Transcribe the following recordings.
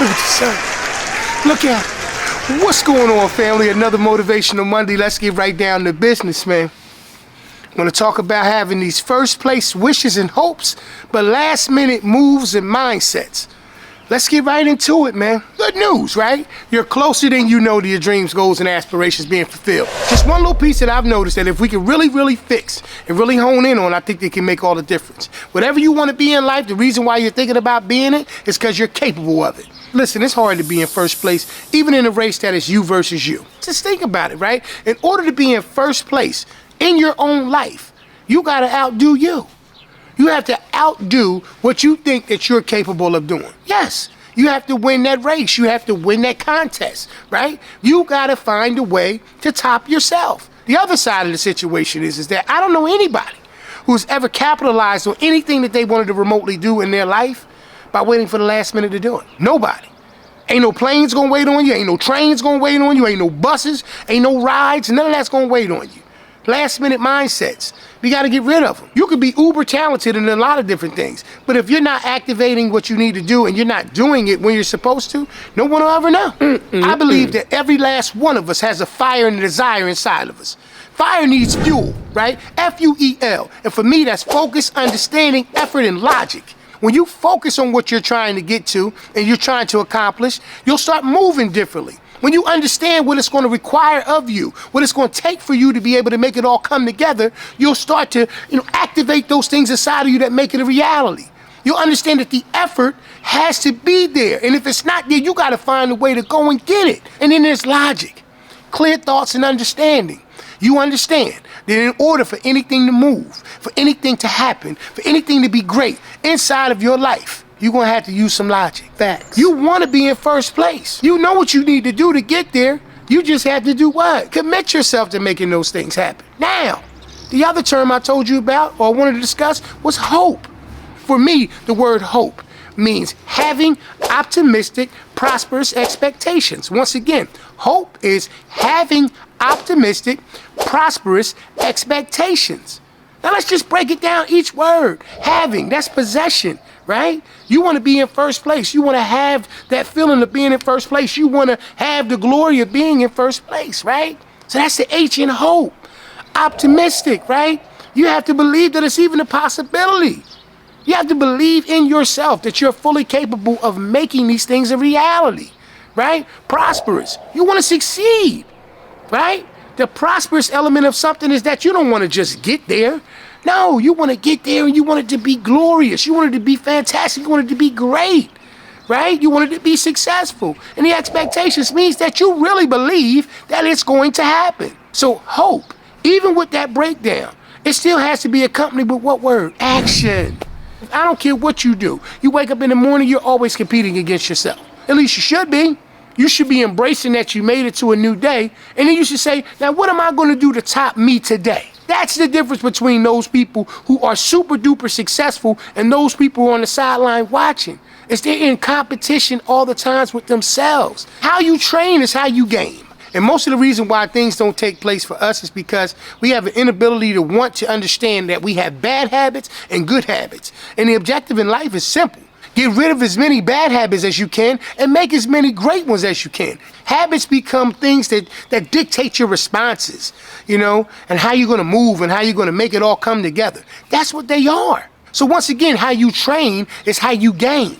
Look at the sun. Look at it. What's going on, family? Another Motivational Monday. Let's get right down to business, man. I'm going to talk about having these first place wishes and hopes, but last minute moves and mindsets. Let's get right into it, man. Good news, right? You're closer than you know to your dreams, goals, and aspirations being fulfilled. Just one little piece that I've noticed that if we can really fix and really hone in on, I think they can make all the difference. Whatever you want to be in life, the reason why you're thinking about being it is because you're capable of it. Listen, it's hard to be in first place, even in a race that is you versus you. Just think about it, right? In order to be in first place in your own life, you got to outdo you. You have to outdo what you think that you're capable of doing. Yes, you have to win that race. You have to win that contest, right? You got to find a way to top yourself. The other side of the situation is that I don't know anybody who's ever capitalized on anything that they wanted to remotely do in their life by waiting for the last minute to do it. Nobody. Ain't no planes gonna wait on you. Ain't no trains gonna wait on you. Ain't no buses. Ain't no rides. None of that's gonna wait on you. Last minute mindsets. We got to get rid of them. You could be uber talented in a lot of different things, but if you're not activating what you need to do and you're not doing it when you're supposed to, no one will ever know. I believe that every last one of us has a fire and a desire inside of us. Fire needs fuel, right? F-U-E-L. And for me, that's focus, understanding, effort, and logic. When you focus on what you're trying to get to and you're trying to accomplish, you'll start moving differently. When you understand what it's going to require of you, what it's going to take for you to be able to make it all come together, you'll start to, activate those things inside of you that make it a reality. You'll understand that the effort has to be there. And if it's not there, you got to find a way to go and get it. And then there's logic, clear thoughts and understanding. You understand that in order for anything to move, for anything to happen, for anything to be great inside of your life, you're going to have to use some logic. Facts. You want to be in first place. You know what you need to do to get there. You just have to do what? Commit yourself to making those things happen. Now, the other term I told you about or wanted to discuss was hope. For me, the word hope means having optimistic, prosperous expectations. Once again, hope is having optimistic, prosperous expectations. Now let's just break it down each word. Having, that's possession, right? You want to be in first place. You want to have that feeling of being in first place. You want to have the glory of being in first place, right? So that's the H in hope. Optimistic, right? You have to believe that it's even a possibility. You have to believe in yourself that you're fully capable of making these things a reality, right? Prosperous. You want to succeed, right? The prosperous element of something is that you don't want to just get there. No, you want to get there and you want it to be glorious. You want it to be fantastic. You want it to be great, right? You want it to be successful. And the expectations means that you really believe that it's going to happen. So hope, even with that breakdown, it still has to be accompanied with what word? Action. I don't care what you do. You wake up in the morning, you're always competing against yourself. At least you should be. You should be embracing that you made it to a new day. And then you should say, now what am I going to do to top me today? That's the difference between those people who are super duper successful and those people who are on the sideline watching. Is they're in competition all the times with themselves. How you train is how you game. And most of the reason why things don't take place for us is because we have an inability to want to understand that we have bad habits and good habits. And the objective in life is simple. Get rid of as many bad habits as you can and make as many great ones as you can. Habits become things that dictate your responses, and how you're going to move and how you're going to make it all come together. That's what they are. So once again, how you train is how you game.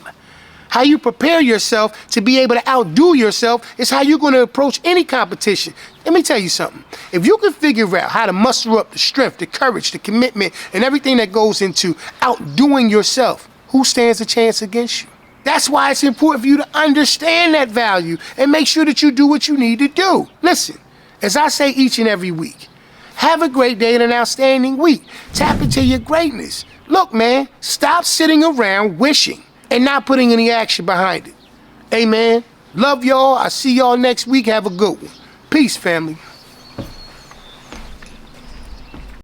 How you prepare yourself to be able to outdo yourself is how you're going to approach any competition. Let me tell you something. If you can figure out how to muster up the strength, the courage, the commitment, and everything that goes into outdoing yourself, who stands a chance against you? That's why it's important for you to understand that value and make sure that you do what you need to do. Listen, as I say each and every week, have a great day and an outstanding week. Tap into your greatness. Look, man, stop sitting around wishing and not putting any action behind it. Amen. Love y'all. I'll see y'all next week. Have a good one. Peace, family.